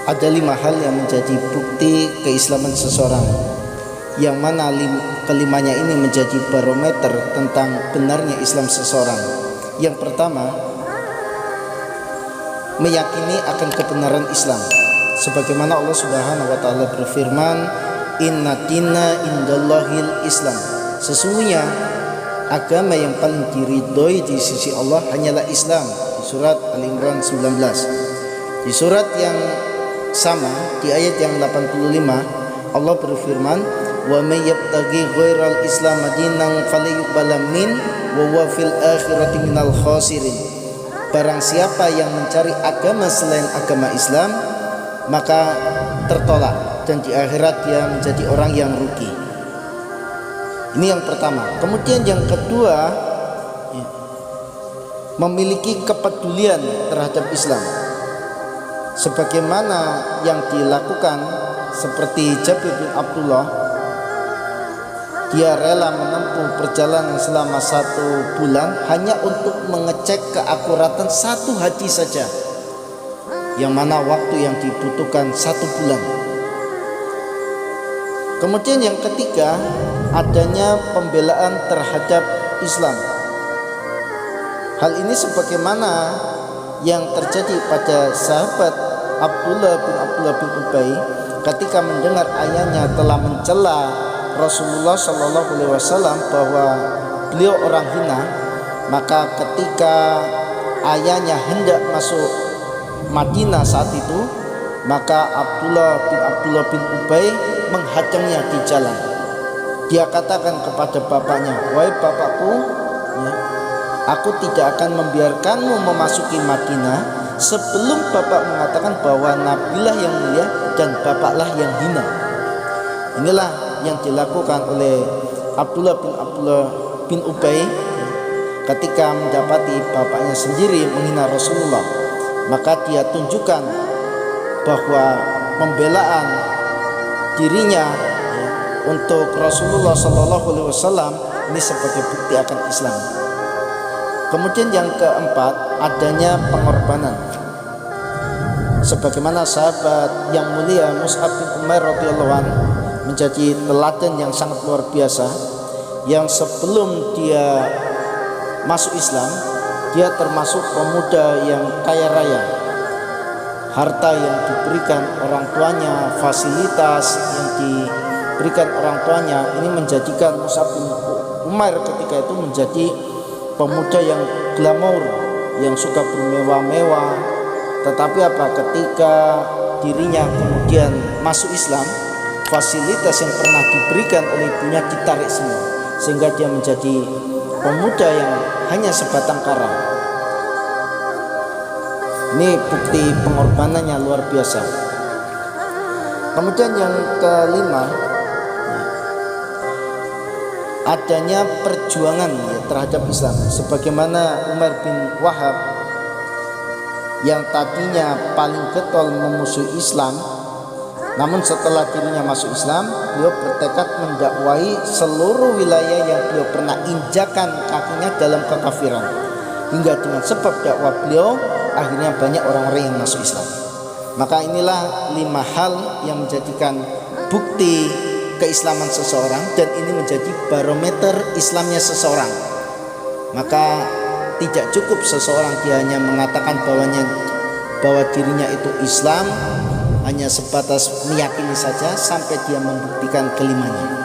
Ada 5 hal yang menjadi bukti keislaman seseorang, yang mana kelimanya ini menjadi barometer tentang benarnya Islam seseorang. Yang pertama, meyakini akan kebenaran Islam, sebagaimana Allah Subhanahu wa taala berfirman, "Inna dina indallahil Islam." Sesungguhnya agama yang paling diridhoi di sisi Allah hanyalah Islam. Di surat Al-Imran 19. Di surat yang sama, di ayat yang 85, Allah berfirman, "Wa may yabtaghi ghairal Islam dinan falyuqbal min wa huwa fil akhirati minal khasirin." Barang siapa yang mencari agama selain agama Islam, maka tertolak, dan di akhirat dia menjadi orang yang rugi. Ini yang pertama. Kemudian yang kedua, memiliki kepedulian terhadap Islam, sebagaimana yang dilakukan seperti Jabir bin Abdullah. Dia rela menempuh perjalanan selama 1 bulan hanya untuk mengecek keakuratan 1 hadis saja, yang mana waktu yang dibutuhkan 1 bulan. Kemudian yang ketiga, adanya pembelaan terhadap Islam. Hal ini sebagaimana yang terjadi pada sahabat Abdullah bin Ubay ketika mendengar ayahnya telah mencela Rasulullah SAW bahwa beliau orang hina. Maka ketika ayahnya hendak masuk Madinah saat itu, maka Abdullah bin Ubay menghadangnya di jalan. Dia katakan kepada bapaknya, "Wahai bapakku, aku tidak akan membiarkanmu memasuki Madinah sebelum bapak mengatakan bahwa nabilah yang mulia dan bapaklah yang hina." Inilah yang dilakukan oleh Abdullah bin Ubay ketika mendapati bapaknya sendiri menghina Rasulullah. Maka dia tunjukkan bahwa pembelaan dirinya untuk Rasulullah SAW ini sebagai bukti akan Islam. Kemudian yang keempat, adanya pengorbanan, sebagaimana sahabat yang mulia Mus'ab bin Umair radhiyallahu anhu menjadi teladan yang sangat luar biasa, yang sebelum dia masuk Islam, dia termasuk pemuda yang kaya raya. Harta yang diberikan orang tuanya, fasilitas yang diberikan orang tuanya, ini menjadikan Mus'ab bin Umair ketika itu menjadi pemuda yang glamor, yang suka bermewah-mewah. Tetapi ketika dirinya kemudian masuk Islam, fasilitas yang pernah diberikan oleh ibunya ditarik semua, sehingga dia menjadi pemuda yang hanya sebatang kara. Ini bukti pengorbanannya luar biasa. Kemudian yang kelima, adanya perjuangan terhadap Islam, sebagaimana Umar bin Wahab yang tadinya paling getol memusuhi Islam, namun setelah dirinya masuk Islam, beliau bertekad mendakwai seluruh wilayah yang beliau pernah injakan kakinya dalam kekafiran, hingga dengan sebab dakwah beliau akhirnya banyak orang-orang yang masuk Islam. Maka inilah 5 hal yang menjadikan bukti keislaman seseorang, dan ini menjadi barometer Islamnya seseorang. Maka tidak cukup seseorang dia hanya mengatakan bahwa dirinya itu Islam, hanya sebatas meyakini saja, sampai dia membuktikan kelimanya.